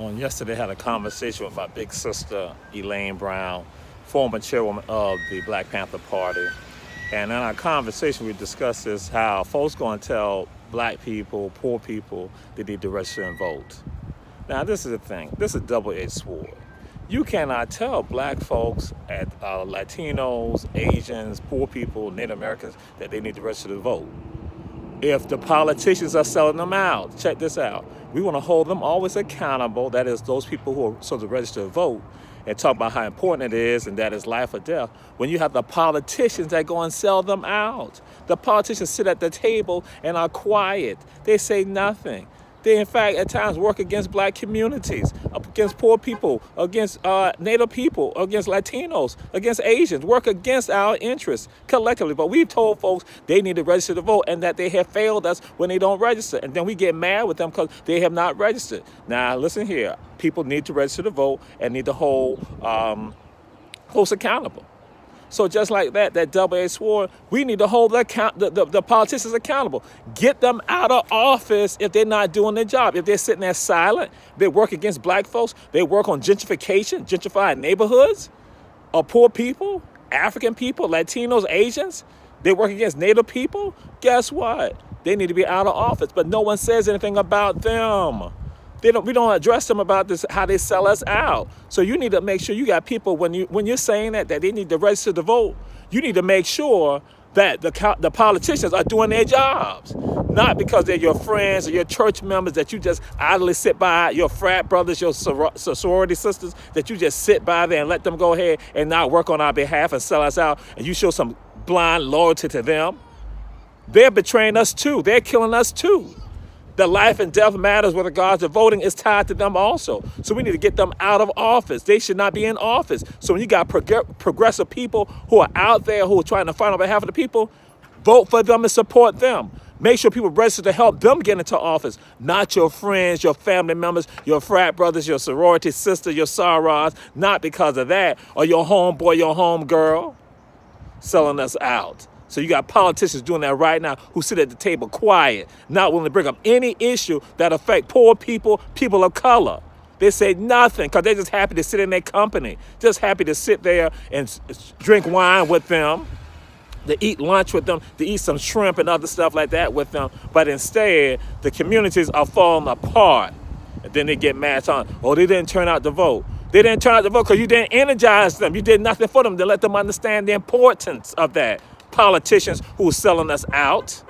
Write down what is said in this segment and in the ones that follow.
On yesterday, I had a conversation with my big sister, Elaine Brown, former chairwoman of the Black Panther Party. And in our conversation, we discussed this, how folks going to tell black people, poor people, they need to register and vote. Now, this is the thing. This is a double-edged sword. You cannot tell black folks, Latinos, Asians, poor people, Native Americans, that they need to register to vote. If the politicians are selling them out, check this out. We want to hold them always accountable. That is, those people who are supposed to register to vote, and talk about how important it is, and that is life or death. When you have the politicians that go and sell them out, the politicians sit at the table and are quiet. They say nothing. They, in fact, at times work against black communities, against poor people, against Native people, against Latinos, against Asians, work against our interests collectively. But we've told folks they need to register to vote and that they have failed us when they don't register. And then we get mad with them because they have not registered. Now, listen here. People need to register to vote and need to hold folks accountable. So just like that double-edged sword, we need to hold the politicians accountable. Get them out of office if they're not doing their job. If they're sitting there silent, they work against black folks, they work on gentrification, gentrified neighborhoods, or poor people, African people, Latinos, Asians, they work against Native people, guess what? They need to be out of office, but no one says anything about them. We don't address them about this, how they sell us out. So you need to make sure you got people, when you're saying that they need to register to vote, you need to make sure that the politicians are doing their jobs. Not because they're your friends or your church members that you just idly sit by, your frat brothers, your sorority sisters, that you just sit by there and let them go ahead and not work on our behalf and sell us out, and you show some blind loyalty to them. They're betraying us too. They're killing us too. The life and death matters with regards to voting is tied to them also. So we need to get them out of office. They should not be in office. So when you got progressive people who are out there who are trying to fight on behalf of the people, vote for them and support them. Make sure people register to help them get into office, not your friends, your family members, your frat brothers, your sorority sister, your sorors, not because of that, or your homeboy, your homegirl selling us out. So you got politicians doing that right now who sit at the table quiet, not willing to bring up any issue that affect poor people, people of color. They say nothing because they're just happy to sit in their company, just happy to sit there and drink wine with them, to eat lunch with them, to eat some shrimp and other stuff like that with them. But instead, the communities are falling apart. And then they get mad on, oh, they didn't turn out to vote. They didn't turn out to vote because you didn't energize them. You did nothing for them to let them understand the importance of that. Politicians who are selling us out.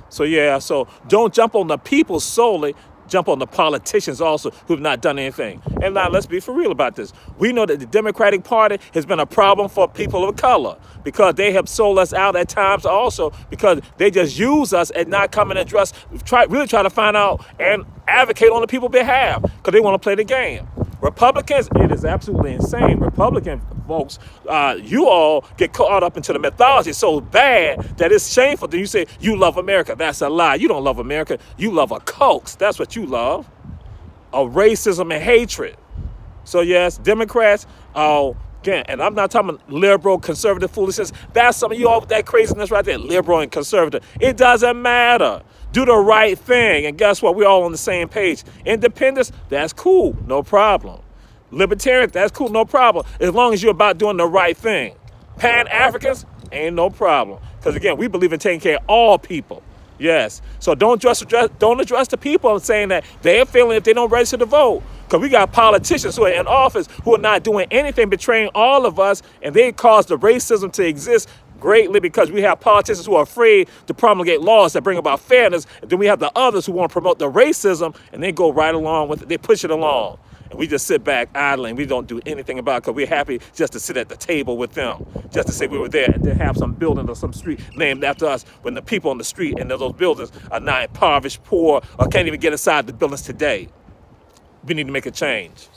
So yeah, so don't jump on the people solely, jump on the politicians also who have not done anything. And now let's be for real about this. We know that the Democratic Party has been a problem for people of color because they have sold us out at times also because they just use us and not come and address, really try to find out and advocate on the people's behalf because they want to play the game. Republicans, it is absolutely insane. Republican folks, you all get caught up into the mythology so bad that it's shameful. Then you say, you love America. That's a lie. You don't love America. You love a cult. That's what you love. Of racism and hatred. So yes, Democrats, again, and I'm not talking liberal, conservative foolishness. That's some of you all with that craziness right there, liberal and conservative. It doesn't matter. Do the right thing, and guess what? We're all on the same page. Independence, that's cool, no problem. Libertarian, that's cool, no problem. As long as you're about doing the right thing. Pan-Africans, ain't no problem. Because again, we believe in taking care of all people. Yes. So don't address the people and saying that they're failing if they don't register to vote. Because we got politicians who are in office who are not doing anything, betraying all of us, and they cause the racism to exist greatly because we have politicians who are afraid to promulgate laws that bring about fairness, and then we have the others who want to promote the racism, and they go right along with it. They push it along. And we just sit back idling. We don't do anything about it because we're happy just to sit at the table with them, just to say we were there and then have some building or some street named after us when the people on the street and those buildings are not impoverished, poor, or can't even get inside the buildings today. We need to make a change.